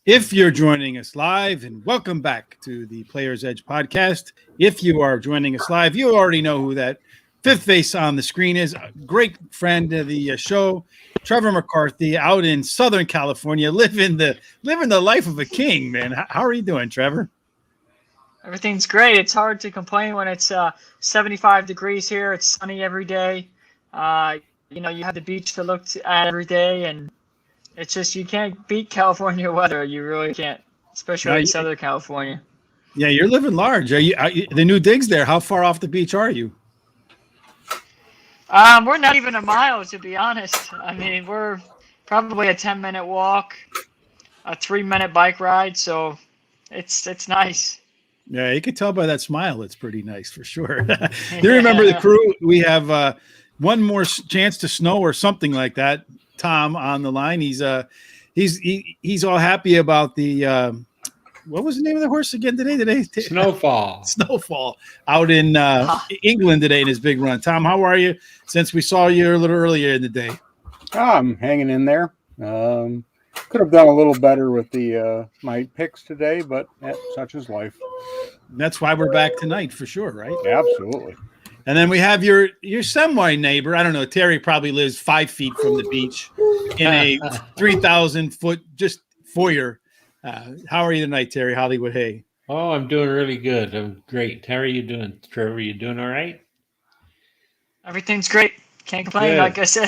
If you're joining us live, and welcome back to the Player's Edge podcast. If you are joining us live, you already know who that fifth face on the screen is. A great friend of the show, Trevor McCarthy, out in Southern California, living the life of a king. Man, how are you doing, Trevor? Everything's great. It's hard to complain when it's 75 degrees here. It's sunny every day. You have the beach to look at every day, and it's just you can't beat California weather. You really can't, especially in Southern California. Yeah, you're living large. Are you the new digs there? How far off the beach are you? We're not even a mile, to be honest. I mean, we're probably a 10-minute walk, a 3-minute bike ride, so it's nice. Yeah, you could tell by that smile. It's pretty nice for sure. You remember the crew? We have one more chance to snow or something like that. Tom on the line. He's all happy about the what was the name of the horse again today? Snowfall out in England today in his big run. Tom, how are you? Since we saw you a little earlier in the day. I'm hanging in there. Could have done a little better with the my picks today, but such is life. That's why we're back tonight for sure, right? Absolutely. And then we have your semi neighbor. I don't know. Terry probably lives 5 feet from the beach in a 3,000-foot just foyer. How are you tonight, Terry? Hollywood Hay. Oh, I'm doing really good. I'm great. How are you doing, Trevor? You doing all right? Everything's great. Can't complain, Good. like I said.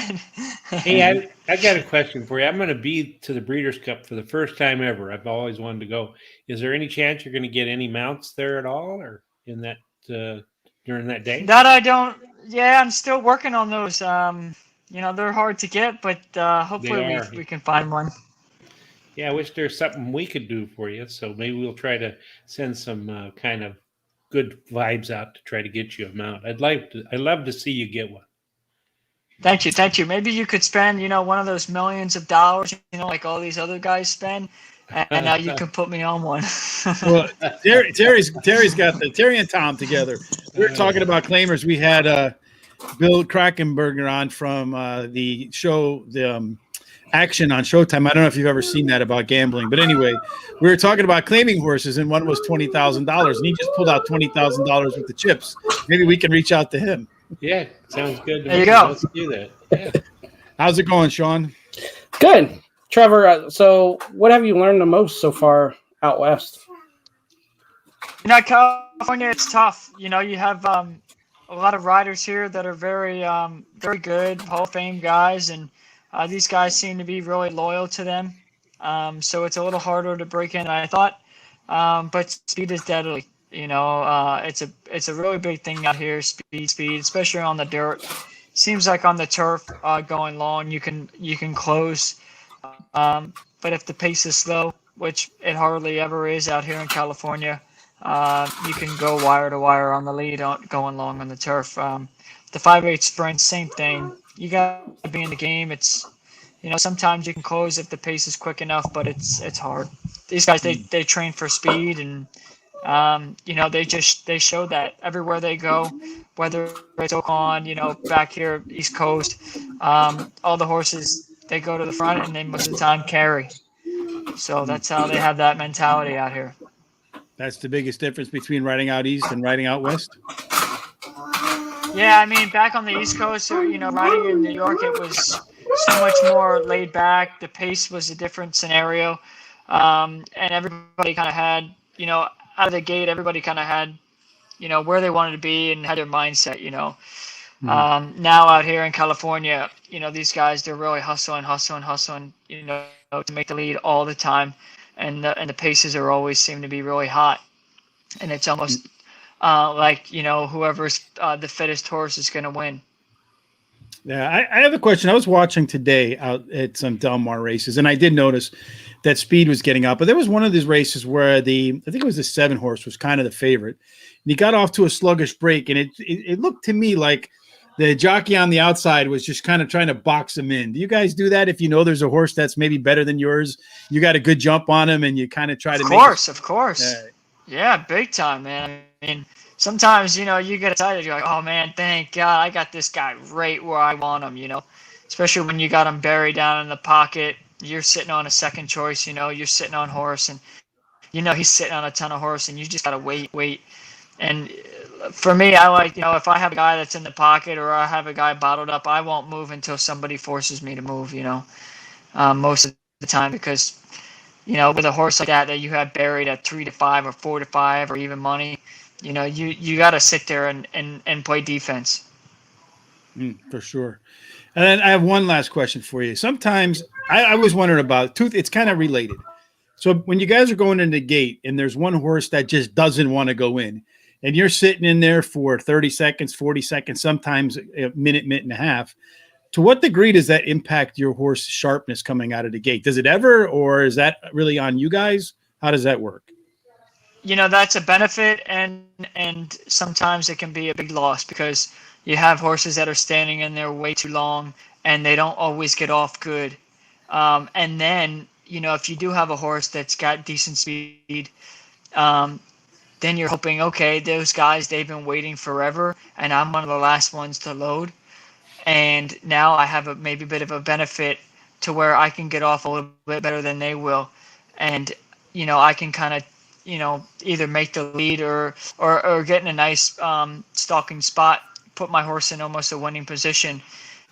Hey, I got a question for you. I'm going to be to the Breeders' Cup for the first time ever. I've always wanted to go. Is there any chance you're going to get any mounts there at all, or in that during that day? That I don't. Yeah, I'm still working on those. They're hard to get, but hopefully we can find one. Yeah, I wish there's something we could do for you. So maybe we'll try to send some kind of good vibes out to try to get you a mount. I'd love to see you get one. Thank you. Maybe you could spend, one of those millions of dollars, like all these other guys spend, and now you can put me on one. Well, Terry's got Terry and Tom together. We were talking about claimers. We had Bill Krakenberger on from the show, the Action on Showtime. I don't know if you've ever seen that about gambling, but anyway, we were talking about claiming horses, and one was $20,000, and he just pulled out $20,000 with the chips. Maybe we can reach out to him. Yeah, sounds good. There you go. Let's do that. Yeah. How's it going, Shawn? Good. Trevor, so what have you learned the most so far out west? California, it's tough. You have a lot of riders here that are very, very good Hall of Fame guys, and these guys seem to be really loyal to them. So it's a little harder to break in than I thought. But speed is deadly. It's a really big thing out here. Speed, especially on the dirt. Seems like on the turf, going long, you can close. But if the pace is slow, which it hardly ever is out here in California, you can go wire to wire on the lead, going long on the turf. The 5/8 sprint, same thing. You got to be in the game. It's sometimes you can close if the pace is quick enough, but it's hard. These guys they train for speed, and they show that everywhere they go, whether it's Oakland, back here East Coast, all the horses, they go to the front and they most of the time carry. So that's how they have that mentality out here. That's the biggest difference between riding out east and riding out west. Yeah, I mean, back on the East Coast, riding in New York, it was so much more laid back. The pace was a different scenario, and everybody kind of had, out of the gate, everybody kind of had, where they wanted to be and had their mindset, Now out here in California, these guys, they're really hustling, to make the lead all the time. And the paces are always seem to be really hot. And it's almost like, whoever's the fittest horse is going to win. Yeah, I have a question. I was watching today out at some Del Mar races, and I did notice that speed was getting up. But there was one of these races where I think it was the 7 horse was kind of the favorite. And he got off to a sluggish break, and it looked to me like the jockey on the outside was just kind of trying to box him in. Do you guys do that if you know there's a horse that's maybe better than yours? You got a good jump on him, and you kind of try to make it. Of course. Yeah, big time, man. I mean, sometimes, you get excited. You're like, oh, man, thank God I got this guy right where I want him, especially when you got him buried down in the pocket, you're sitting on a second choice. You're sitting on horse, and he's sitting on a ton of horse, and you just gotta wait. And for me, I like, if I have a guy that's in the pocket or I have a guy bottled up, I won't move until somebody forces me to move. Most of the time, because with a horse like that you have buried at 3-5 or 4-5 or even money, you got to sit there and play defense. For sure. And then I have one last question for you. Sometimes I was wondering about it's kind of related. So when you guys are going in the gate and there's one horse that just doesn't want to go in, and you're sitting in there for 30 seconds, 40 seconds, sometimes a minute and a half, to what degree does that impact your horse's sharpness coming out of the gate? Does it ever, or is that really on you guys? How does that work? That's a benefit, and sometimes it can be a big loss because you have horses that are standing in there way too long and they don't always get off good. And then, if you do have a horse that's got decent speed, then you're hoping, okay, those guys, they've been waiting forever and I'm one of the last ones to load. And now I have maybe a bit of a benefit to where I can get off a little bit better than they will. And, I can kind of, either make the lead or get in a nice stalking spot, put my horse in almost a winning position.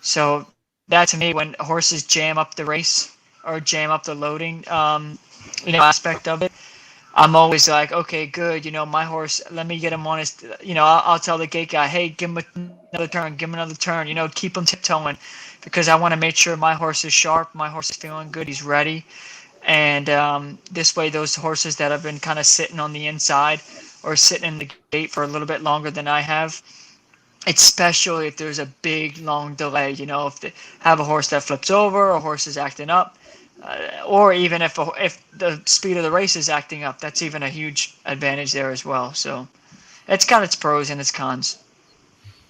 So that, to me, when horses jam up the race or jam up the loading, aspect of it, I'm always like, okay, good. My horse, let me get him on his, I'll tell the gate guy, hey, give him another turn, keep him tiptoeing, because I want to make sure my horse is sharp, my horse is feeling good, he's ready. And this way, those horses that have been kind of sitting on the inside or sitting in the gate for a little bit longer than I have, especially if there's a big, long delay, if they have a horse that flips over, a horse is acting up, or even if the speed of the race is acting up, that's even a huge advantage there as well. So it's got its pros and its cons.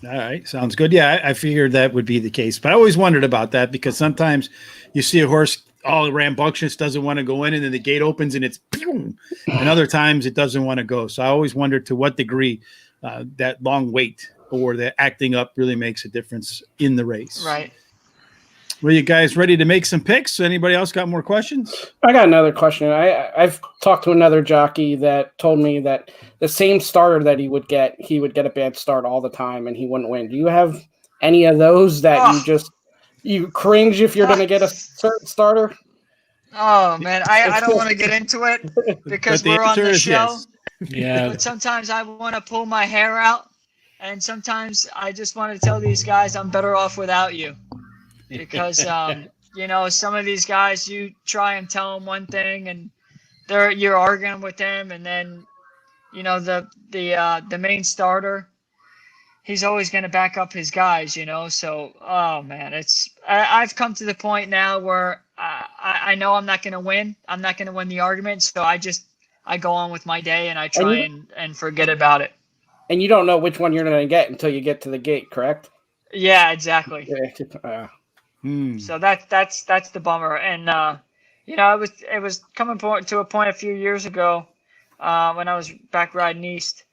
All right. Sounds good. Yeah, I figured that would be the case, but I always wondered about that because sometimes you see a horse all rambunctious, doesn't want to go in, and then the gate opens and it's boom, and other times it doesn't want to go. So I always wondered to what degree that long wait or the acting up really makes a difference in the race. Right. Were you guys ready to make some picks? Anybody else got more questions? I got another question. I've talked to another jockey that told me that the same starter that he would get a bad start all the time and he wouldn't win. Do you have any of those that you cringe if you're going to get a certain starter? Oh, man, I don't want to get into it because we're on the show. Yes. Yeah. But sometimes I want to pull my hair out, and sometimes I just want to tell these guys I'm better off without you. Because, some of these guys, you try and tell them one thing and you're arguing with them. And then, the main starter, he's always going to back up his guys, So, oh, man, I've come to the point now where I know I'm not going to win. I'm not going to win the argument. So I go on with my day and I try and forget about it. And you don't know which one you're going to get until you get to the gate, correct? Yeah, exactly. So that's the bummer. And it was coming to a point a few years ago when I was back riding east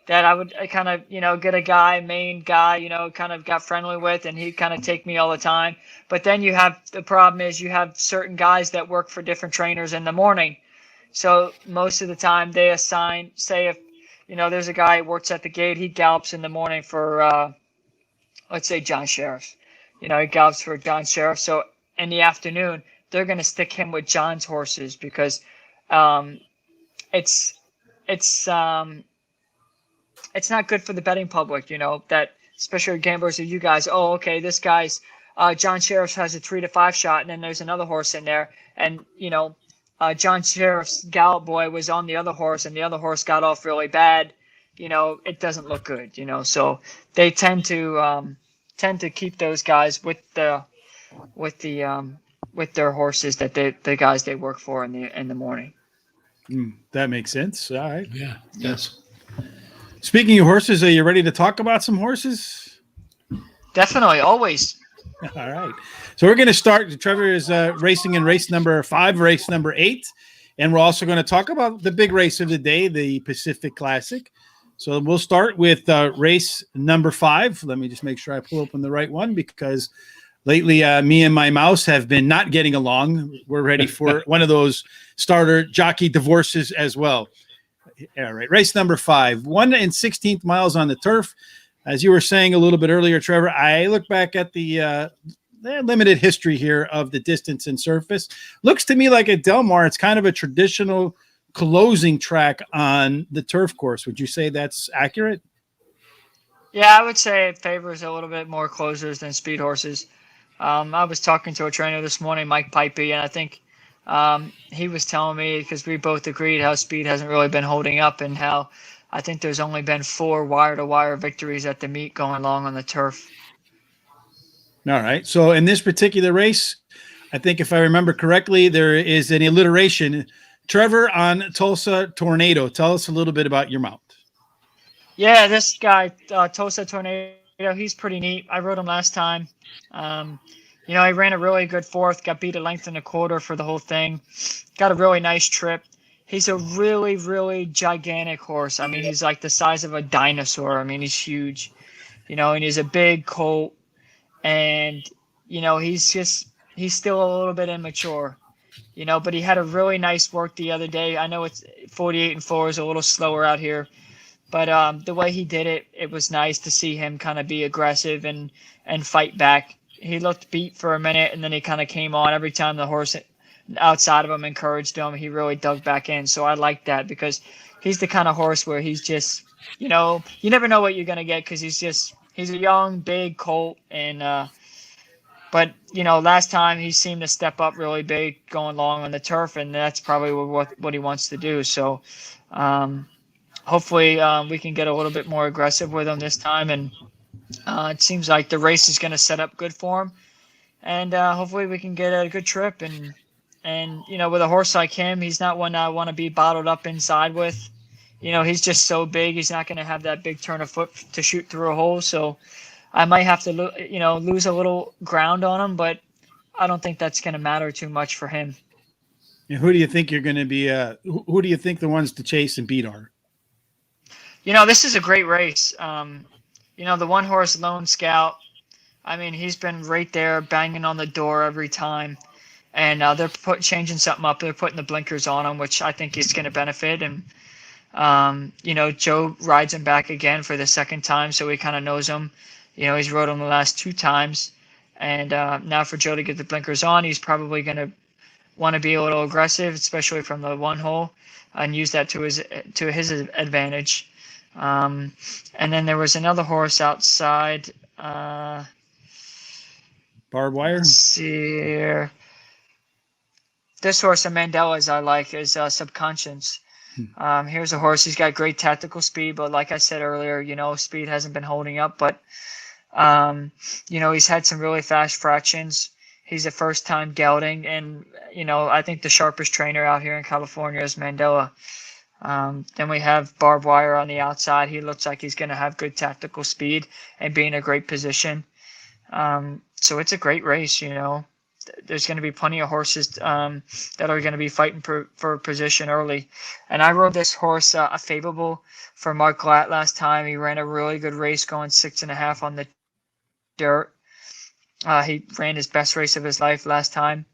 that I would kind of get a main guy kind of got friendly with, and he'd kind of take me all the time. But then the problem is you have certain guys that work for different trainers in the morning. So most of the time they assign, say if there's a guy who works at the gate, he gallops in the morning for let's say John Sheriff. He gallops for John Sheriff. So in the afternoon, they're going to stick him with John's horses because it's not good for the betting public, that especially gamblers or you guys. Oh, okay, this guy's John Sheriff has a 3-5 shot, and then there's another horse in there, and John Sheriff's Gallop Boy was on the other horse, and the other horse got off really bad. It doesn't look good. So they tend to keep those guys with their horses that the guys they work for in the morning. That makes sense. All right. Yeah. Yes. Speaking of horses, are you ready to talk about some horses? Definitely, always. All right. So we're going to start. Trevor is racing in race number 5, race number 8. And we're also going to talk about the big race of the day, the Pacific Classic. So we'll start with race number 5. Let me just make sure I pull open the right one because lately, me and my mouse have been not getting along. We're ready for one of those starter jockey divorces as well. All right, race number 5, 1 16th miles on the turf. As you were saying a little bit earlier, Trevor, I look back at the limited history here of the distance and surface. Looks to me like at Del Mar, it's kind of a traditional closing track on the turf course. Would you say that's accurate? Yeah, I would say it favors a little bit more closers than speed horses. I was talking to a trainer this morning, Mike Pipey, and I think he was telling me, because we both agreed how speed hasn't really been holding up, and how I think there's only been 4 wire-to-wire victories at the meet going long on the turf. All right. So in this particular race, I think if I remember correctly, there is an alliteration. Trevor on Tulsa Tornado. Tell us a little bit about your mount. Yeah, this guy, Tulsa Tornado, he's pretty neat. I rode him last time. He ran a really good 4th, got beat a length and a quarter for the whole thing. Got a really nice trip. He's a really, really gigantic horse. I mean, he's like the size of a dinosaur. I mean, he's huge, and he's a big colt. And, he's still a little bit immature, but he had a really nice work the other day. I know it's 48 and 4 is a little slower out here, but the way he did it, it was nice to see him kind of be aggressive and fight back. He looked beat for a minute, and then he kind of came on. Every time the horse outside of him encouraged him, he really dug back in. So I like that, because he's the kind of horse where he's just, you never know what you're going to get, because he's a young, big colt. And but last time he seemed to step up really big going long on the turf, and that's probably what he wants to do. So hopefully we can get a little bit more aggressive with him this time, and it seems like the race is going to set up good for him, and hopefully we can get a good trip. And with a horse like him, he's not one I want to be bottled up inside with. He's just so big. He's not going to have that big turn of foot to shoot through a hole. So I might have to, lose a little ground on him, but I don't think that's going to matter too much for him. And who do you think you're going to be? Who do you think the ones to chase and beat are? This is a great race. The one horse Lone Scout, I mean, he's been right there banging on the door every time. And they're changing something up. They're putting the blinkers on him, which I think is going to benefit. And, Joe rides him back again for the second time, so he kind of knows him. He's rode him the last 2 times. And now for Joe to get the blinkers on, he's probably going to want to be a little aggressive, especially from the 1 hole, and use that to his advantage. And then there was another horse outside. Barbed wire? Let's see here. This horse of Mandela's I like is Subconscious. Here's a horse. He's got great tactical speed, but like I said earlier, speed hasn't been holding up. But, he's had some really fast fractions. He's a first-time gelding, and, I think the sharpest trainer out here in California is Mandela. Then we have Barbed Wire on the outside. He looks like he's going to have good tactical speed and be in a great position. So it's a great race, There's going to be plenty of horses that are going to be fighting for position early. And I rode this horse, a favorable for Mark Glatt last time. He ran a really good race going 6.5 on the dirt. He ran his best race of his life last time.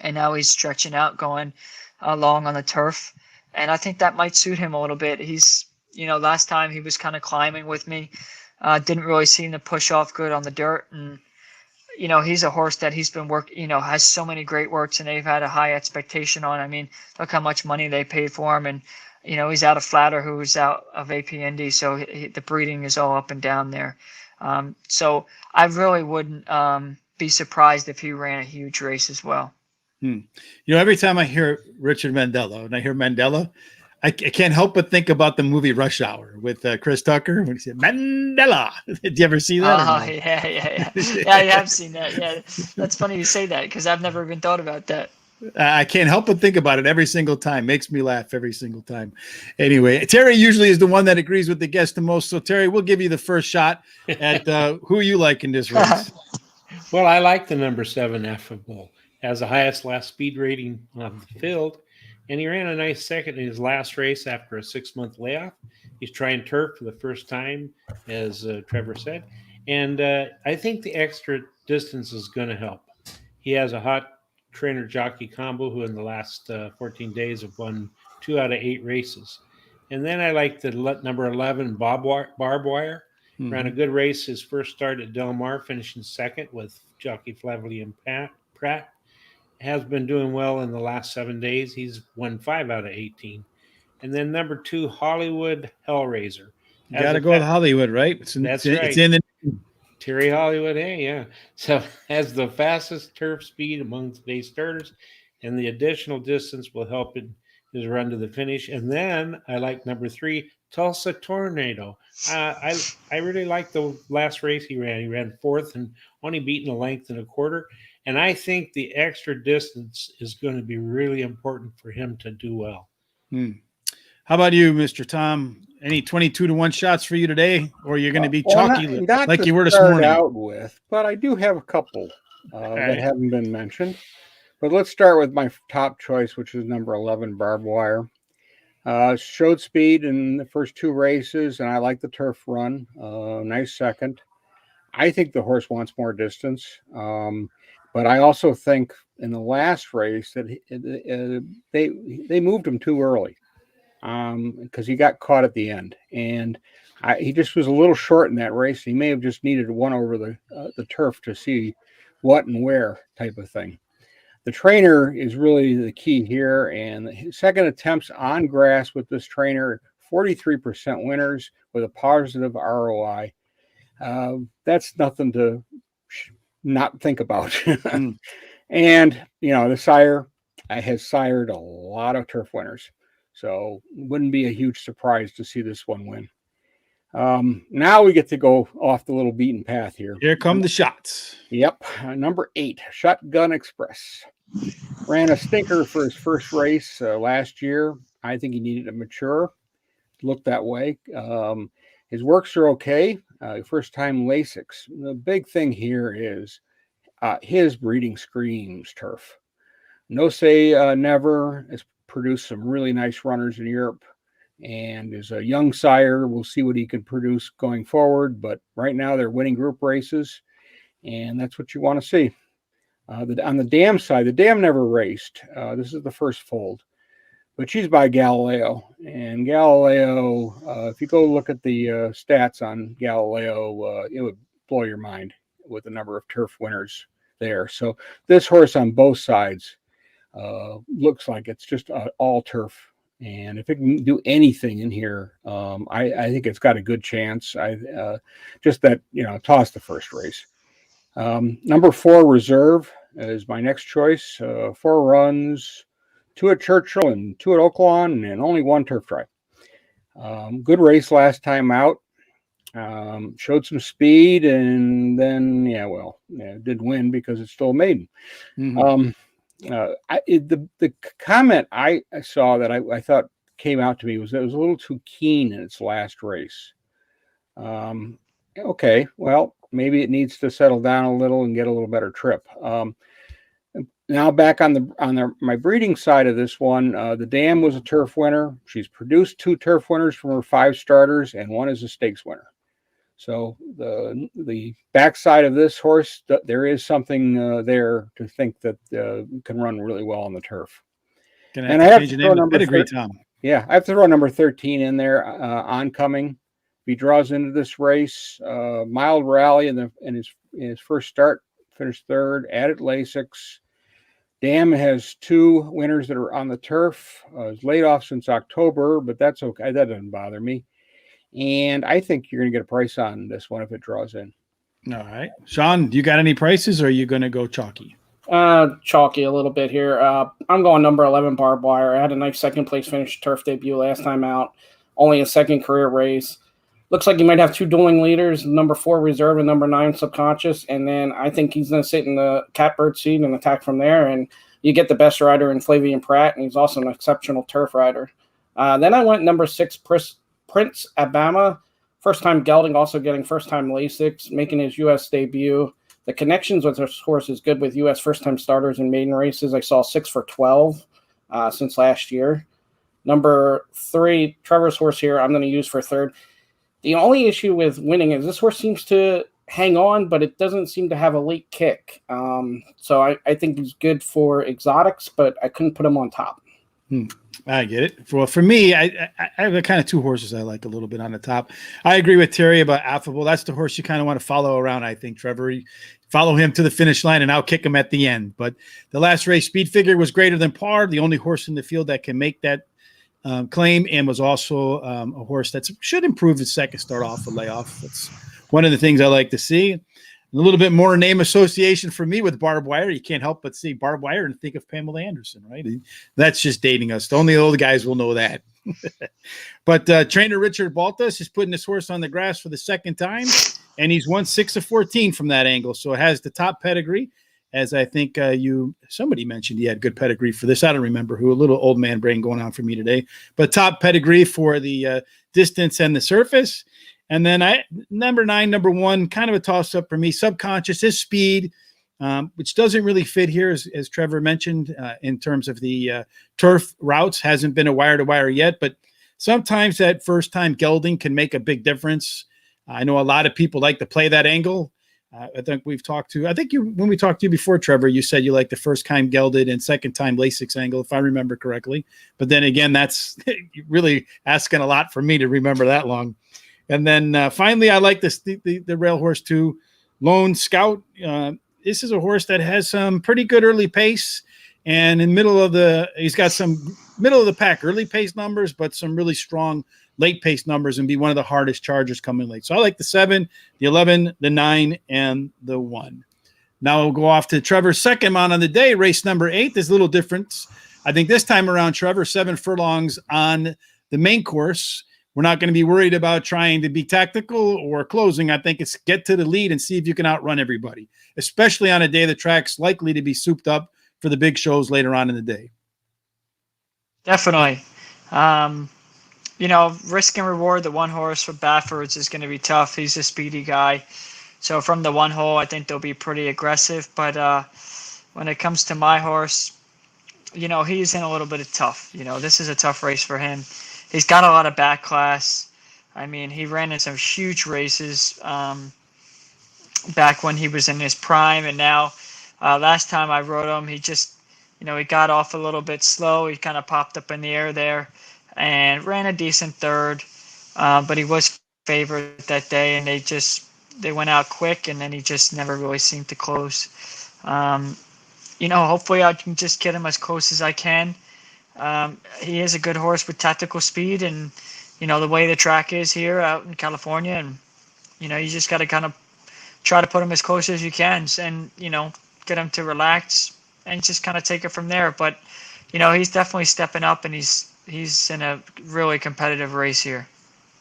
And now he's stretching out going long on the turf. And I think that might suit him a little bit. He's, last time he was kind of climbing with me. Didn't really seem to push off good on the dirt. And he's a horse that he's been has so many great works, and they've had a high expectation on. I mean, look how much money they paid for him. And, he's out of Flatter, who's out of APND. So the breeding is all up and down there. So I really wouldn't be surprised if he ran a huge race as well. Every time I hear Richard Mandela and I hear Mandela, I can't help but think about the movie Rush Hour with Chris Tucker when he said Mandela. Did you ever see that? Oh, yeah. Yeah, I have seen that. Yeah, that's funny you say that, because I've never even thought about that. I can't help but think about it every single time. Makes me laugh every single time. Anyway, Terry usually is the one that agrees with the guest the most. So, Terry, we'll give you the first shot at who you like in this race. Well, I like the number 7 Affable. Has the highest last speed rating on the field. And he ran a nice second in his last race after a 6-month layoff. He's trying turf for the first time, as Trevor said. And I think the extra distance is going to help. He has a hot trainer jockey combo who in the last 14 days have won 2 out of 8 races. And then I like the number 11 Barbed Wire. Ran a good race his first start at Del Mar, finishing second with jockey Flavely and Pratt. Has been doing well in the last 7 days. He's won 5 out of 18. And then number 2, Hollywood Hellraiser. You got to go with Hollywood, right? That's right. It's in the Terry Hollywood, hey, yeah. So has the fastest turf speed among today's starters, and the additional distance will help in his run to the finish. And then I like number 3, Tulsa Tornado. I really like the last race he ran. He ran 4th and only beaten a length and a quarter. And I think the extra distance is going to be really important for him to do well. How about you, Mr. Tom? Any 22-1 shots for you today, or you're going to be chalky not like to you were this start morning? out with, but I do have a couple that haven't been mentioned. But let's start with my top choice, which is number 11, Barbed Wire. Showed speed in the first 2 races, and I like the turf run. Nice second. I think the horse wants more distance, but I also think in the last race that they moved him too early because he got caught at the end, and he just was a little short in that race. He may have just needed one over the turf to see what and where type of thing. The trainer is really the key here, and his second attempts on grass with this trainer, 43% winners with a positive ROI. That's nothing to not think about. And, the sire has sired a lot of turf winners. So it wouldn't be a huge surprise to see this one win. Now we get to go off the little beaten path here. Here come the shots. Yep. Number 8, Shotgun Express. Ran a stinker for his first race last year. I think he needed to mature. Looked that way. His works are okay. First time Lasix. The big thing here is his breeding screams turf. No Say Never has produced some really nice runners in Europe, and is a young sire. We'll see what he can produce going forward, but right now they're winning group races, and that's what you want to see. On the dam side, the dam never raced. This is the first fold, but she's by Galileo, and Galileo, if you go look at the stats on Galileo, it would blow your mind with the number of turf winners there. So this horse on both sides looks like it's just all turf, and if it can do anything in here, I think it's got a good chance. Just that, toss the first race. Number 4, Reserve, is my next choice. 4 runs, 2 at Churchill and 2 at Oaklawn, and only 1 turf try. Good race last time out. Showed some speed, and then did win because it's still a maiden. The comment I saw that I thought came out to me was that it was a little too keen in its last race. Okay, well, maybe it needs to settle down a little and get a little better trip. Now back on my breeding side of this one, the dam was a turf winner. She's produced 2 turf winners from her 5 starters, and 1 is a stakes winner. So the backside of this horse, there is something there to think that can run really well on the turf. And I have to throw number 13. Yeah, I have to throw number 13 in there. Oncoming, if he draws into this race, mild rally in his first start, finished 3rd. Added Lasix. Dam has 2 winners that are on the turf. It's laid off since October, but that's okay. That doesn't bother me. And I think you're going to get a price on this one if it draws in. All right. Shawn, do you got any prices, or are you going to go chalky? Chalky a little bit here. I'm going number 11, Barbed Wire. I had a nice second place finish turf debut last time out. Only a second career race. Looks like he might have 2 dueling leaders, number 4 Reserve and number 9 Subconscious. And then I think he's going to sit in the catbird seat and attack from there. And you get the best rider in Flavien Prat, and he's also an exceptional turf rider. Then I went number 6 Prince Abama, first-time gelding, also getting first-time Lasix, making his U.S. debut. The connections with this horse is good with U.S. first-time starters in maiden races. I saw 6 for 12 since last year. Number 3, Trevor's horse here, I'm going to use for 3rd. The only issue with winning is this horse seems to hang on, but it doesn't seem to have a late kick. So I think he's good for exotics, but I couldn't put him on top. I get it. For me, I have kind of two horses I like a little bit on the top. I agree with Terry about Affable. That's the horse you kind of want to follow around, I think, Trevor. You follow him to the finish line and I'll kick him at the end. But the last race, Speed Figure was greater than par, the only horse in the field that can make that claim, and was also a horse that should improve his second start off a layoff. That's one of the things I like to see. A little bit more name association for me with barbed wire. You can't help but see barbed wire and think of Pamela Anderson, right? That's just dating us. Only the old guys will know that. But trainer Richard Baltas is putting this horse on the grass for the second time, and he's won 6 of 14 from that angle. So it has the top pedigree, as I think somebody mentioned he had good pedigree for this. I don't remember who. A little old man brain going on for me today. But top pedigree for the distance and the surface. And then number 9, number 1, kind of a toss-up for me. Subconscious is Speed, which doesn't really fit here, as Trevor mentioned, in terms of the turf routes. Hasn't been a wire-to-wire yet, but sometimes that first-time gelding can make a big difference. I know a lot of people like to play that angle. I think when we talked to you before, Trevor, you said you like the first-time gelded and second-time Lasix angle, if I remember correctly. But then again, that's really asking a lot for me to remember that long. And then finally, I like the rail horse too, Lone Scout. This is a horse that has some pretty good early pace, and he's got some middle of the pack early pace numbers, but some really strong late pace numbers, and be one of the hardest chargers coming late. So I like the 7, the 11, the 9, and the 1. Now we'll go off to Trevor's second mount on the day, race number 8. There's a little difference. I think this time around, Trevor, 7 furlongs on the main course. We're not going to be worried about trying to be tactical or closing. I think it's get to the lead and see if you can outrun everybody, especially on a day the track's likely to be souped up for the big shows later on in the day. Definitely. Risk and reward, the one horse for Baffords is going to be tough. He's a speedy guy. So from the one hole, I think they'll be pretty aggressive. But when it comes to my horse, he's in a little bit of tough. This is a tough race for him. He's got a lot of back class. I mean, he ran in some huge races back when he was in his prime. And now last time I rode him, he just, he got off a little bit slow. He kind of popped up in the air there and ran a decent third. But he was favored that day, and they went out quick, and then he just never really seemed to close. Hopefully I can just get him as close as I can. He is a good horse with tactical speed, and the way the track is here out in California, and you just got to kind of try to put him as close as you can, and get him to relax and just kind of take it from there. But he's definitely stepping up, and he's in a really competitive race here.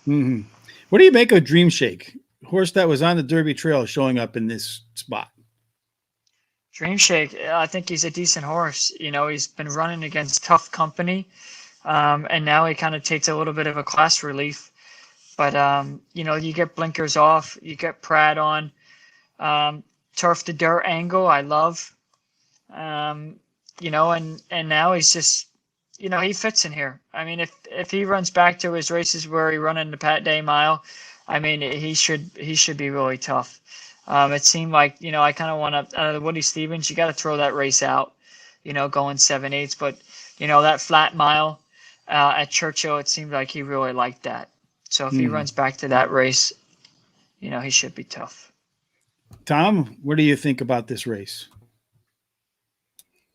Mm-hmm. What do you make of Dream Shake, horse that was on the Derby Trail, showing up in this spot? Dream Shake, I think he's a decent horse. He's been running against tough company, and now he kind of takes a little bit of a class relief. But, you get blinkers off, you get Pratt on, turf to dirt angle, I love. And now he's just, he fits in here. I mean, if he runs back to his races where he run in the Pat Day Mile, I mean, he should be really tough. It seemed like, I kind of want to, out of Woody Stevens, you got to throw that race out, going 7/8. But, that flat mile at Churchill, it seemed like he really liked that. So if he runs back to that race, he should be tough. Tom, what do you think about this race?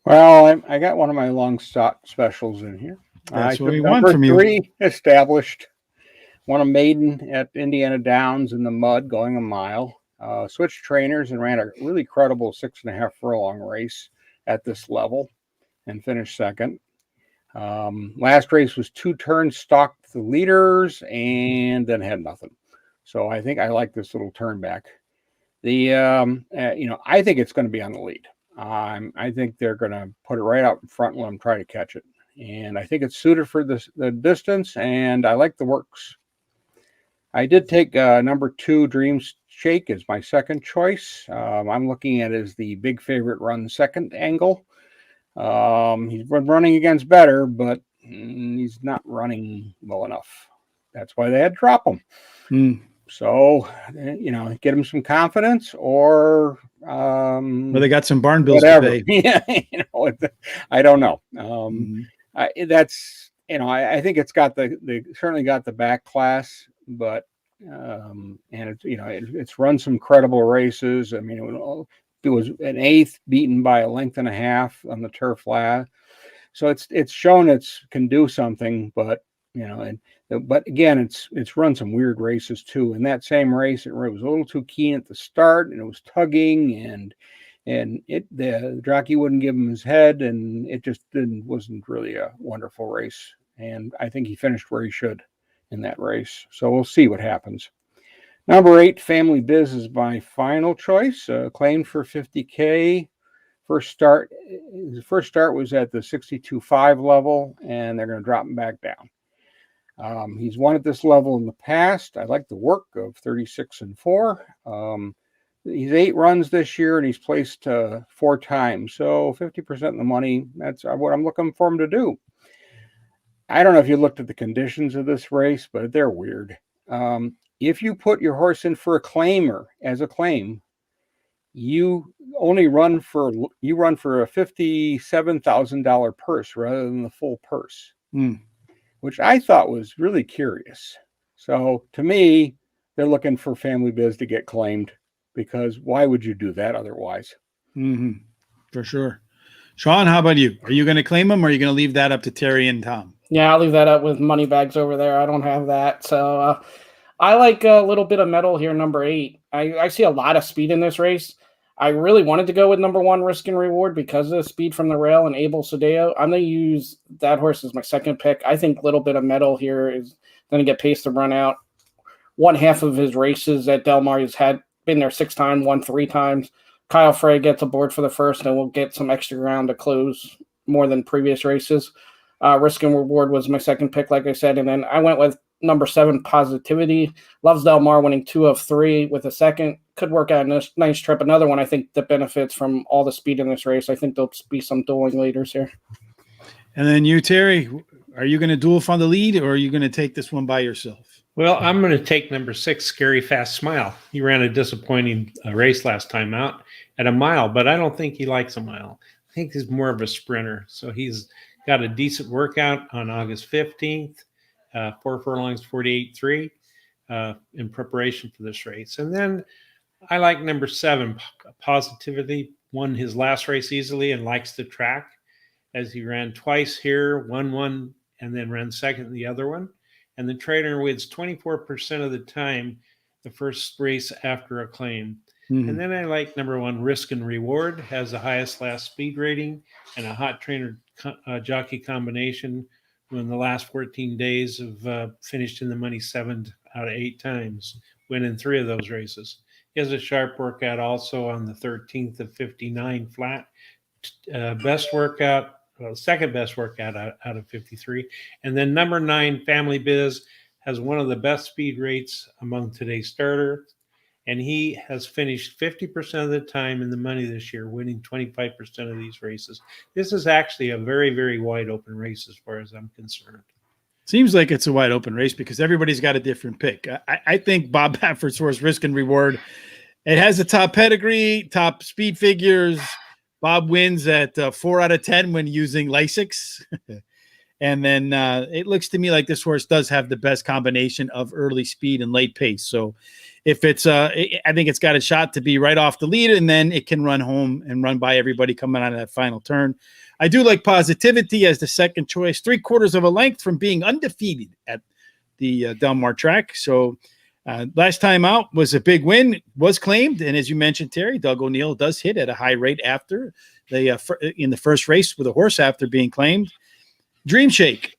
Well, I got one of my long stock specials in here. That's what we number want from you. 3 established. Won a maiden at Indiana Downs in the mud, going a mile. Switched trainers and ran a really credible 6.5 furlong race at this level and finished second. Last race was 2 turns, stalked the leaders, and then had nothing. So I think I like this little turn back. I think it's going to be on the lead. I think they're going to put it right out in front and let them try to catch it. And I think it's suited for the distance, and I like the works. I did take number 2, Dream Shake, as my second choice. I'm looking at it as the big favorite run second angle. He's been running against better, but he's not running well enough. That's why they had to drop him. So, get him some confidence, or Well, they got some barn bills whatever. to pay. Yeah, I don't know. Mhm. I think it's got they certainly got the back class, but and it's run some credible races. I mean, it was an 8th, beaten by a length and a half on the turf last. So it's shown it can do something, but but again, it's run some weird races too. In that same race, it was a little too keen at the start, and it was tugging, and the jockey wouldn't give him his head, and it just wasn't really a wonderful race. And I think he finished where he should in that race. So we'll see what happens. Number 8, Family Biz, is my final choice. Claimed for $50K. First start was at the 62.5 level, and they're going to drop him back down. He's won at this level in the past. I like the work of 36-4. He's 8 runs this year, and he's placed 4 times. So 50% of the money, that's what I'm looking for him to do. I don't know if you looked at the conditions of this race, but they're weird. If you put your horse in for a claimer as a claim, you run for a $57,000 purse rather than the full purse, which I thought was really curious. So to me, they're looking for Family Biz to get claimed, because why would you do that otherwise? Mm-hmm. For sure. Shawn, how about you? Are you going to claim him, or are you going to leave that up to Terry and Tom? Yeah, I'll leave that up with Moneybags over there. I don't have that. So I like a little bit of metal here, number 8. I see a lot of speed in this race. I really wanted to go with number 1, Risk and Reward, because of the speed from the rail and Abel Sadeo. I'm going to use that horse as my second pick. I think a little bit of metal here is going to get paced to run out. 1/2 of his races at Del Mar, he's been there 6 times, won 3 times. Kyle Frey gets aboard for the first, and we'll get some extra ground to close more than previous races. Risk and Reward was my second pick, like I said. And then I went with number 7, Positivity. Loves Del Mar, winning 2 of 3 with a second. Could work out a nice trip. Another one I think that benefits from all the speed in this race. I think there'll be some dueling leaders here. And then you, Terry, are you going to duel for the lead, or are you going to take this one by yourself? Well, I'm going to take number 6, Scary Fast Smile. He ran a disappointing race last time out at a mile, but I don't think he likes a mile. I think he's more of a sprinter. So he's got a decent workout on August 15th, 4 furlongs, 48.3 in preparation for this race. And then I like number 7, Positivity. Won his last race easily and likes the track, as he ran twice here, won one, and then ran second in the other one. And the trainer wins 24% of the time the first race after a claim. Mm-hmm. And then I like number 1, Risk and Reward, has the highest last speed rating and a hot trainer jockey combination, who in the last 14 days have finished in the money 7 out of 8 times, winning 3 of those races. He has a sharp workout also on the 13th of 59 flat. Best workout, second best workout out of 53. And then number 9, Family Biz, has one of the best speed rates among today's starters. And he has finished 50% of the time in the money this year, winning 25% of these races. This is actually a very, very wide open race as far as I'm concerned. Seems like it's a wide open race because everybody's got a different pick. I think Bob Baffert's horse, Risk and Reward, it has the top pedigree, top speed figures. Bob wins at 4 out of 10 when using Lasix. And then it looks to me like this horse does have the best combination of early speed and late pace. So if it's, I think it's got a shot to be right off the lead, and then it can run home and run by everybody coming out of that final turn. I do like Positivity as the second choice, 3/4 of a length from being undefeated at the Del Mar track. So last time out was a big win, was claimed. And as you mentioned, Terry, Doug O'Neill does hit at a high rate after in the first race with a horse after being claimed. Dream Shake.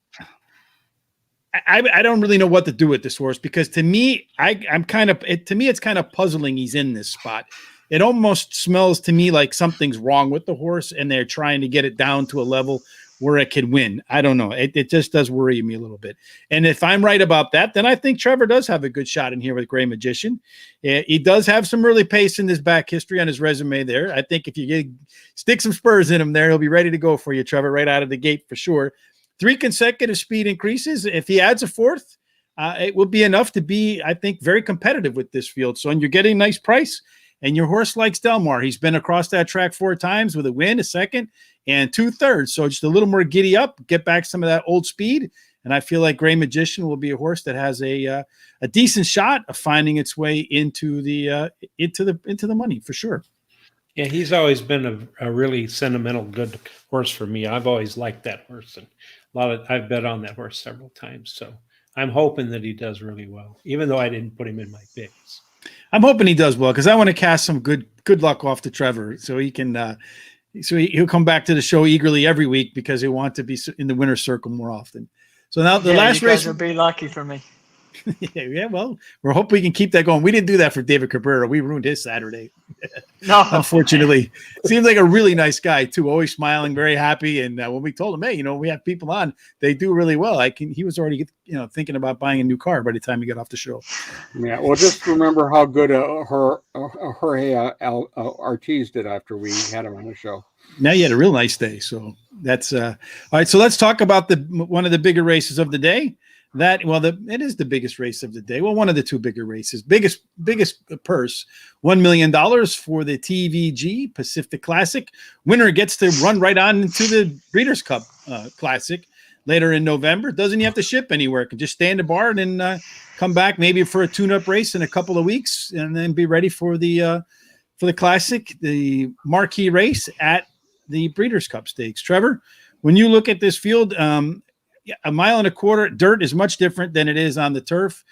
I don't really know what to do with this horse because to me, it's kind of puzzling he's in this spot. It almost smells to me like something's wrong with the horse and they're trying to get it down to a level where it could win. I don't know. It just does worry me a little bit. And if I'm right about that, then I think Trevor does have a good shot in here with Gray Magician. He does have some early pace in his back history on his resume there. I think if you stick some spurs in him there, he'll be ready to go for you, Trevor, right out of the gate for sure. 3 consecutive speed increases. If he adds a 4th, it will be enough to be, I think, very competitive with this field. So, and you're getting a nice price, and your horse likes Del Mar. He's been across that track 4 times with a win, a second, and 2/3. So just a little more giddy up, get back some of that old speed. And I feel like Gray Magician will be a horse that has a decent shot of finding its way into the money for sure. Yeah, he's always been a really sentimental good horse for me. I've always liked that horse, and I've bet on that horse several times. So I'm hoping that he does really well, even though I didn't put him in my picks. I'm hoping he does well because I want to cast some good luck off to Trevor so he can he'll come back to the show eagerly every week because he'll want to be in the winner's circle more often. So now the last race will be lucky for me. yeah, well, we're hoping we can keep that going. We didn't do that for David Cabrera. We ruined his Saturday. No, unfortunately. Seems like a really nice guy too, always smiling, very happy. And when we told him, hey, we have people on, they do really well. He was already, thinking about buying a new car by the time he got off the show. Yeah, well, just remember how good Jorge Ortiz did after we had him on the show. Now you had a real nice day. So that's all right. So let's talk about one of the bigger races of the day. It is the biggest race of the day. Well, one of the 2 bigger races. Biggest purse, $1 million for the TVG Pacific Classic. Winner gets to run right on into the Breeders' Cup Classic later in November. Doesn't have to ship anywhere. Can just stay in the barn and come back maybe for a tune-up race in a couple of weeks, and then be ready for the Classic, the marquee race at the Breeders' Cup Stakes. Trevor, when you look at this field, 1.25 miles dirt is much different than it is on the turf.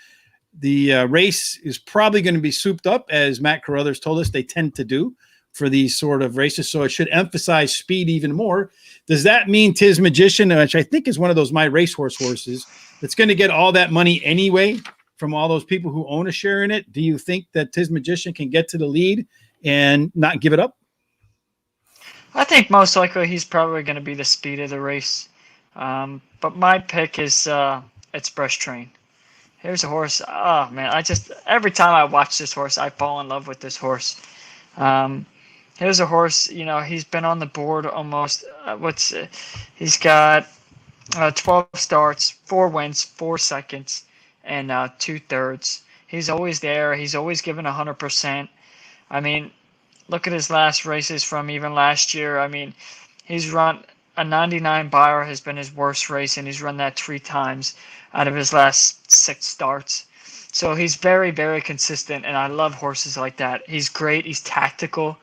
The race is probably going to be souped up, as Matt Carruthers told us they tend to do for these sort of races. So it should emphasize speed even more. Does that mean Tiz Magician, which I think is one of those My Racehorse horses, that's going to get all that money anyway from all those people who own a share in it? Do you think that Tiz Magician can get to the lead and not give it up? I think most likely he's probably going to be the speed of the race. But my pick is Express Train. Here's a horse. Oh man, every time I watch this horse, I fall in love with this horse. Here's a horse. He's been on the board almost. He's got 12 starts, 4 wins, 4 seconds, and 2/3. He's always there. He's always given 100%. I mean, look at his last races from even last year. I mean, he's run. A 99 Beyer has been his worst race, and he's run that 3 times out of his last 6 starts. So he's very, very consistent, and I love horses like that. He's great. He's tactical.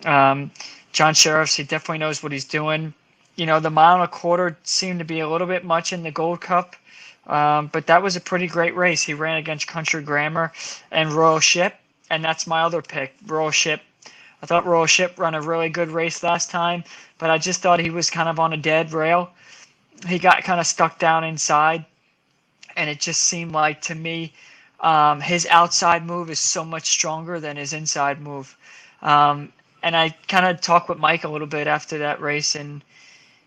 John Sheriffs, he definitely knows what he's doing. The 1.25 miles seemed to be a little bit much in the Gold Cup, but that was a pretty great race. He ran against Country Grammar and Royal Ship, and that's my other pick, Royal Ship. I thought Royal Ship ran a really good race last time, but I just thought he was kind of on a dead rail. He got kind of stuck down inside, and it just seemed like to me his outside move is so much stronger than his inside move. And I kind of talked with Mike a little bit after that race, and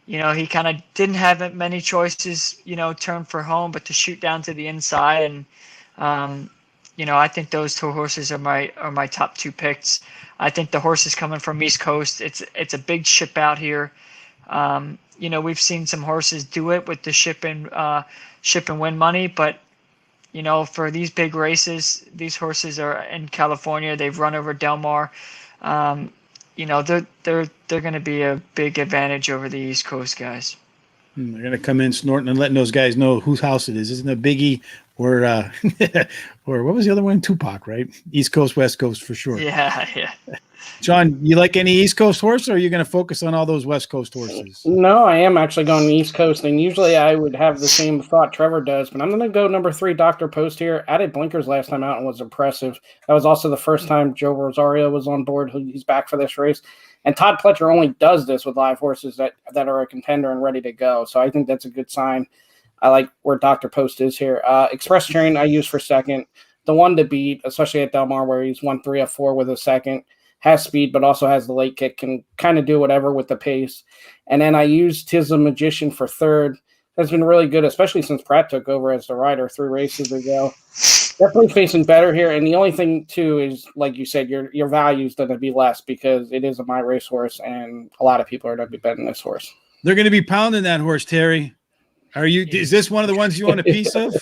he kind of didn't have many choices, turn for home, but to shoot down to the inside. And I think those 2 horses are my top 2 picks. I think the horse is coming from East Coast. It's a big ship out here. We've seen some horses do it with the ship and win money, but for these big races, these horses are in California. They've run over Del Mar. They're going to be a big advantage over the East Coast guys. They're going to come in snorting and letting those guys know whose house it is. Isn't it Biggie or or what was the other one? Tupac, right? East Coast, West Coast for sure. Yeah. John, you like any East Coast horse, or are you going to focus on all those West Coast horses? No, I am actually going East Coast, and usually I would have the same thought Trevor does, but I'm going to go number 3, Dr. Post here. Added blinkers last time out and was impressive. That was also the first time Joe Rosario was on board. He's back for this race. And Todd Pletcher only does this with live horses that are a contender and ready to go. So I think that's a good sign. I like where Dr. Post is here. Express Train I use for second. The one to beat, especially at Del Mar where he's won 3 of 4 with a second. Has speed, but also has the late kick, can kind of do whatever with the pace. And then I use Tiz the Magician for third. That's been really good, especially since Pratt took over as the rider 3 races ago. Definitely facing better here. And the only thing, too, is, like you said, your value is going to be less because it is a My Racehorse, and a lot of people are going to be betting this horse. They're going to be pounding that horse, Terry. Is this one of the ones you want a piece of?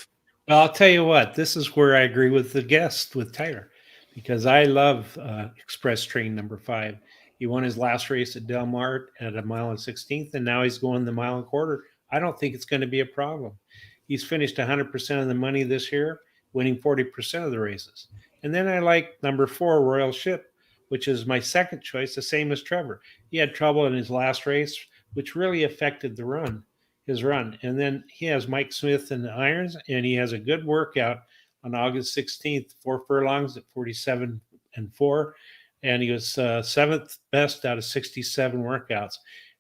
Well, I'll tell you what, this is where I agree with the guest, with Tyler, because I love Express Train number 5. He won his last race at Del Mar at a mile and 16th, and now he's going the mile and quarter. I don't think it's going to be a problem. He's finished 100% of the money this year, winning 40% of the races. And then I like number 4, Royal Ship, which is my second choice, the same as Trevor. He had trouble in his last race, which really affected his run. And then he has Mike Smith in the irons, and he has a good workout on August 16th, 4 furlongs at 47 and 4. And he was 7th best out of 67 workouts.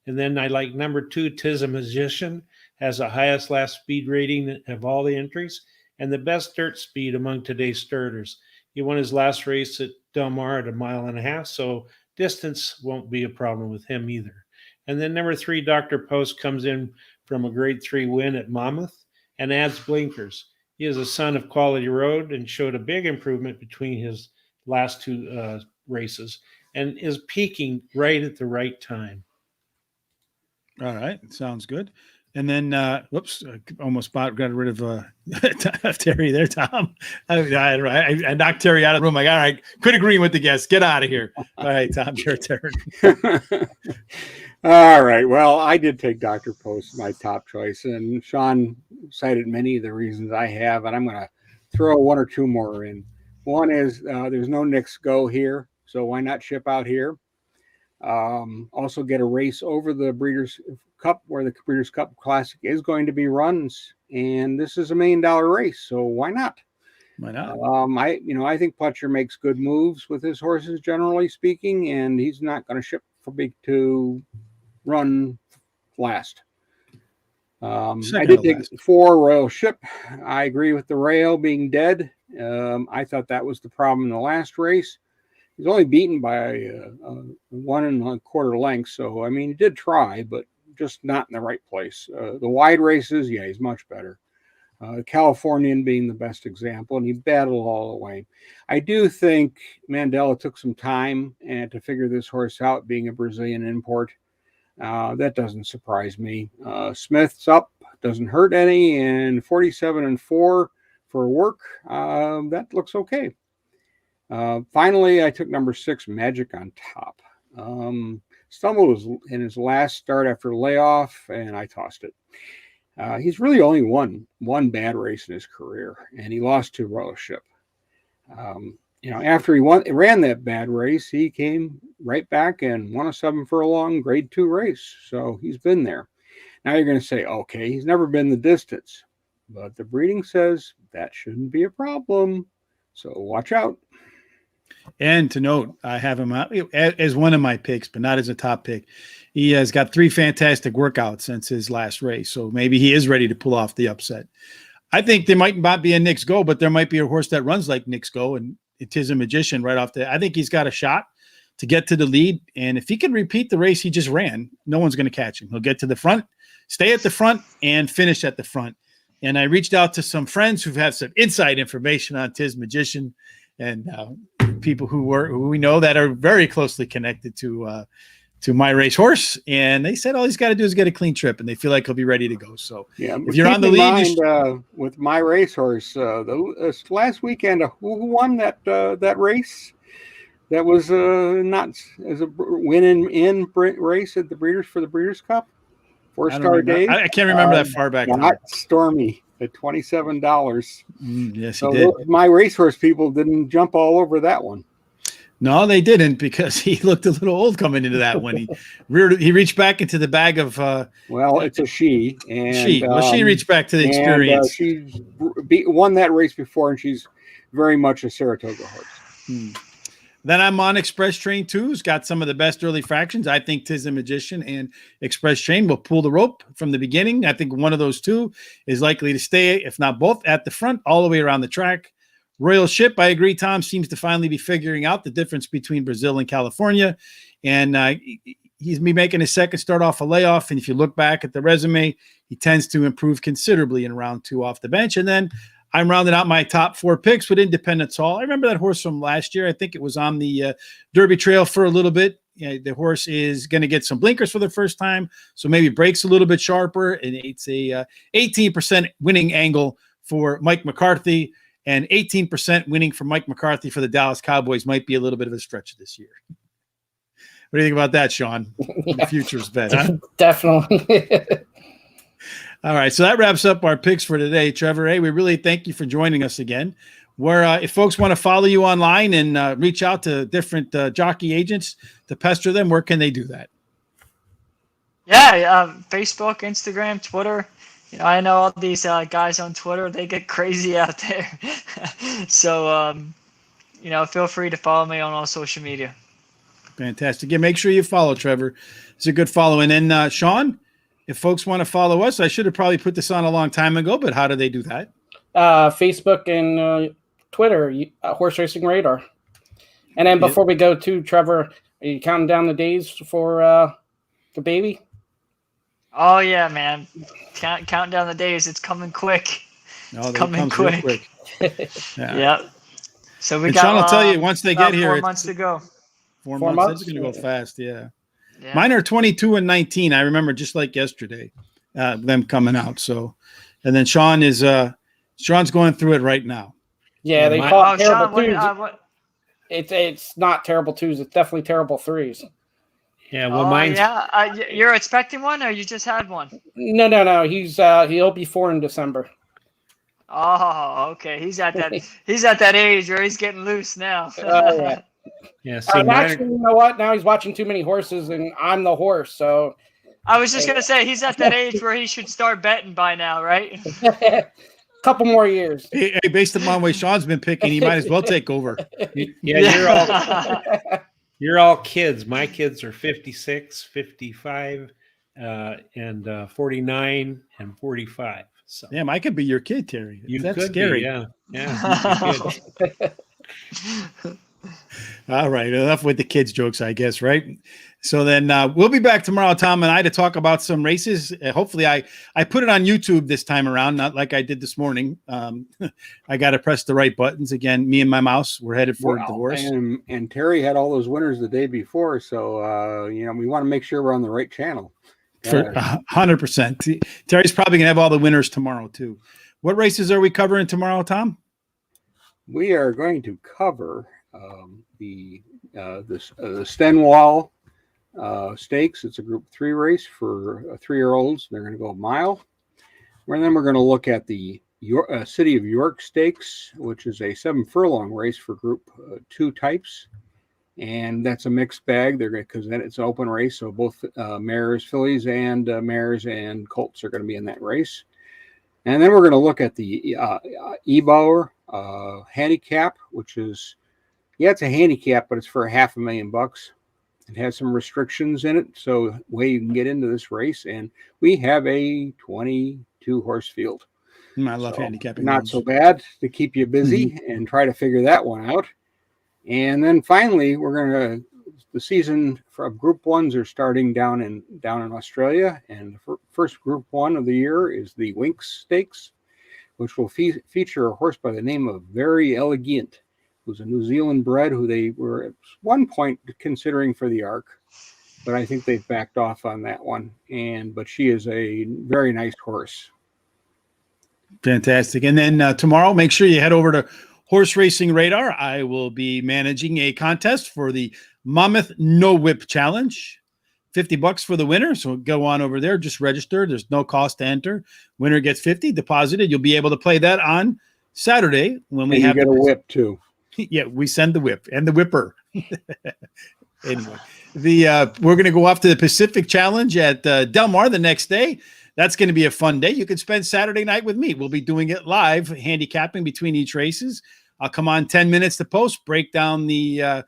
And then I like number 2, Tis a Magician, has the highest last speed rating of all the entries and the best dirt speed among today's starters. He won his last race at Del Mar at a mile and a half, so distance won't be a problem with him either. And then number 3, Dr. Post, comes in from a grade 3 win at Monmouth and adds blinkers. He is a son of Quality Road and showed a big improvement between his last 2 races and is peaking right at the right time. All right. Sounds good. And then, whoops, almost got rid of Terry there, Tom. I knocked Terry out of the room. Like, all right, quit agreeing with the guests. Get out of here. All right, Tom, your turn. All right. Well, I did take Dr. Post, my top choice, and Shawn cited many of the reasons I have, and I'm going to throw 1 or 2 more in. One is there's no Knicks Go here, so why not ship out here? Also get a race over the Breeders' Cup, where the Breeders' Cup Classic is going to be run, and this is $1 million race, so why not? Why not? I think Pletcher makes good moves with his horses, generally speaking, and he's not going to ship for big to run last. I did take 4, Royal Ship. I agree with the rail being dead. I thought that was the problem in the last race. He's only beaten by 1 1/4 length, so I mean he did try, but just not in the right place. The wide races, yeah, he's much better. Californian being the best example, and he battled all the way. I do think Mandela took some time and to figure this horse out, being a Brazilian import. That doesn't surprise me. Smith's up, doesn't hurt any, and 47 and 4 for work. That looks okay. Finally, I took number 6, Magic on Top. Stumbled in his last start after layoff, and I tossed it. He's really only won 1 bad race in his career, and he lost to Royal Ship. After he ran that bad race, he came right back and won a 7 furlong grade 2 race. So he's been there. Now you're going to say, okay, he's never been the distance, but the breeding says that shouldn't be a problem. So watch out. And to note, I have him out as one of my picks, but not as a top pick. He has got 3 fantastic workouts since his last race, so maybe he is ready to pull off the upset. I think there might not be a Knicks Go, but there might be a horse that runs like Knicks Go, and it is a Magician right off the. I think he's got a shot to get to the lead, and if he can repeat the race he just ran, no one's going to catch him. He'll get to the front, stay at the front, and finish at the front. And I reached out to some friends who have some inside information on Tiz Magician, and people who we know that are very closely connected to my racehorse, and they said all he's got to do is get a clean trip, and they feel like he'll be ready to go. So yeah, if you're on the lead, with my racehorse, last weekend, who won that race? That was not as a win in race at the Breeders' Cup. 4-star Dave. I can't remember that far back. Not Stormy at $27. Yes, so he did. My racehorse people didn't jump all over that one. No, they didn't, because he looked a little old coming into that one. He reached back into the bag of. Well, it's a she. And, she reached back to the experience. She's won that race before, and she's very much a Saratoga horse. Then I'm on Express Train 2, who's got some of the best early fractions. I think Tiz the Magician and Express Train will pull the rope from the beginning. I think one of those two is likely to stay, if not both, at the front all the way around the track. Royal Ship, I agree, Tom, seems to finally be figuring out the difference between Brazil and California. And he's making his second start off a layoff. And if you look back at the resume, he tends to improve considerably in round 2 off the bench. And then I'm rounding out my top 4 picks with Independence Hall. I remember that horse from last year. I think it was on the Derby Trail for a little bit. The horse is going to get some blinkers for the first time, so maybe breaks a little bit sharper, and it's a 18% winning angle for Mike McCarthy, and 18% winning for Mike McCarthy for the Dallas Cowboys might be a little bit of a stretch this year. What do you think about that, Shawn? The future's bet, huh? Definitely. All right, so that wraps up our picks for today. Trevor, hey, we really thank you for joining us again. Where if folks want to follow you online and reach out to different jockey agents to pester them, where can they do that? Yeah, Facebook, Instagram, Twitter. I know all these guys on Twitter, they get crazy out there. So, feel free to follow me on all social media. Fantastic. Yeah, make sure you follow Trevor. It's a good follow. And then, Shawn, if folks want to follow us, I should have probably put this on a long time ago, but how do they do that? Facebook and Twitter, Horse Racing Radar. And then before we go to Trevor, are you counting down the days for the baby? Oh, yeah, man. Count down the days. It's coming quick. No, it's coming quick. Yeah. Yep. So we and got Shawn will tell you once they get here. 4 months to go. 4 months. It's going to go fast, yeah. Yeah. Mine are 22 and 19. I remember just like yesterday, them coming out. So, and then Shawn's going through it right now. Yeah, they call it terrible Shawn, twos. It's not terrible twos. It's definitely terrible threes. Yeah, well, mine's. Yeah, you're expecting one, or you just had one? No. He'll be 4 in December. Oh, okay. He's at that age where he's getting loose now. Yeah. Yeah, actually, you know what? Now he's watching too many horses, and I'm the horse. So I was just gonna say he's at that age where he should start betting by now, right? Couple more years. Hey, based upon the way Shawn's been picking, he might as well take over. Yeah, you're all kids. My kids are 56, 55, and 49 and 45. So Damn, I could be your kid, Terry. That's could scary. Be, yeah. All right, enough with the kids jokes, I guess, right? So then we'll be back tomorrow, Tom and I, to talk about some races. Hopefully I put it on YouTube this time around, not like I did this morning. I got to press the right buttons again. Me and my mouse, we're headed for divorce. And Terry had all those winners the day before, so we want to make sure we're on the right channel. For 100%. Terry's probably gonna have all the winners tomorrow too. What races are we covering tomorrow, Tom? We are going to cover the Stenwall Stakes. It's a Group 3 race for 3-year-olds. They're going to go a mile. And then we're going to look at the City of York Stakes, which is a 7-furlong race for Group 2 types. And that's a mixed bag. Because then it's an open race, so both mares, fillies, and mares and colts are going to be in that race. And then we're going to look at the Ebauer handicap, which is, it's a handicap, but it's for $500,000. It has some restrictions in it, so way you can get into this race. And we have a 22 horse field. I love handicapping. Not so bad to keep you busy and try to figure that one out. And then finally, the season for Group 1s are starting down in Australia. And the first Group 1 of the year is the Winx Stakes, which will feature a horse by the name of Very Elegant, who's a New Zealand bred who they were at one point considering for the Arc, but I think they've backed off on that one. But she is a very nice horse. Fantastic. And then tomorrow, make sure you head over to Horse Racing Radar. I will be managing a contest for the Monmouth No Whip Challenge. $50 for the winner. So go on over there, just register. There's no cost to enter. Winner gets 50 deposited. You'll be able to play that on Saturday when we have a whip too. Yeah, we send the whip and the whipper. Anyway, we're going to go off to the Pacific Challenge at Del Mar the next day. That's going to be a fun day. You can spend Saturday night with me. We'll be doing it live, handicapping between each races. I'll come on 10 minutes to post, break down the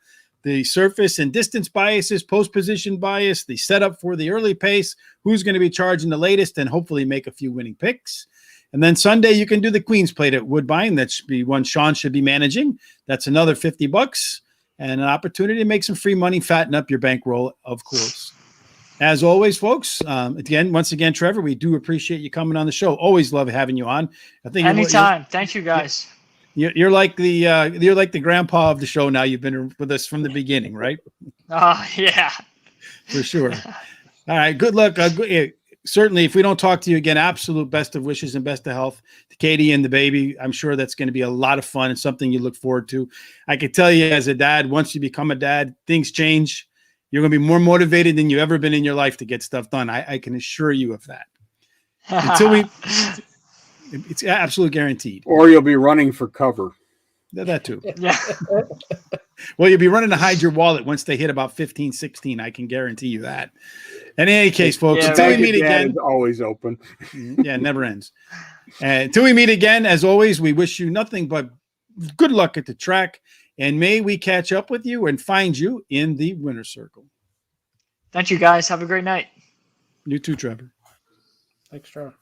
surface and distance biases, post position bias, the setup for the early pace, who's going to be charging the latest, and hopefully make a few winning picks. And then Sunday, you can do the Queen's Plate at Woodbine. That should be one Shawn should be managing. That's another $50 and an opportunity to make some free money, fatten up your bankroll, of course. As always, folks, once again, Trevor, we do appreciate you coming on the show. Always love having you on. I think anytime. Thank you, guys. You're like the grandpa of the show now. You've been with us from the beginning, right? Yeah. For sure. All right. Good luck. certainly, if we don't talk to you again, absolute best of wishes and best of health to Katie and the baby. I'm sure that's going to be a lot of fun and something you look forward to. I can tell you as a dad, once you become a dad, things change. You're going to be more motivated than you've ever been in your life to get stuff done. I can assure you of that. It's absolutely guaranteed. Or you'll be running for cover. That too. Yeah. Well, you'll be running to hide your wallet once they hit about 15, 16. I can guarantee you that. In any case, folks, Yeah, until we Magic meet Dad again. is always open. Yeah, it never ends. Until we meet again, as always, we wish you nothing but good luck at the track. And may we catch up with you and find you in the winner's circle. Thank you, guys. Have a great night. You too, Trevor. Thanks, Trevor.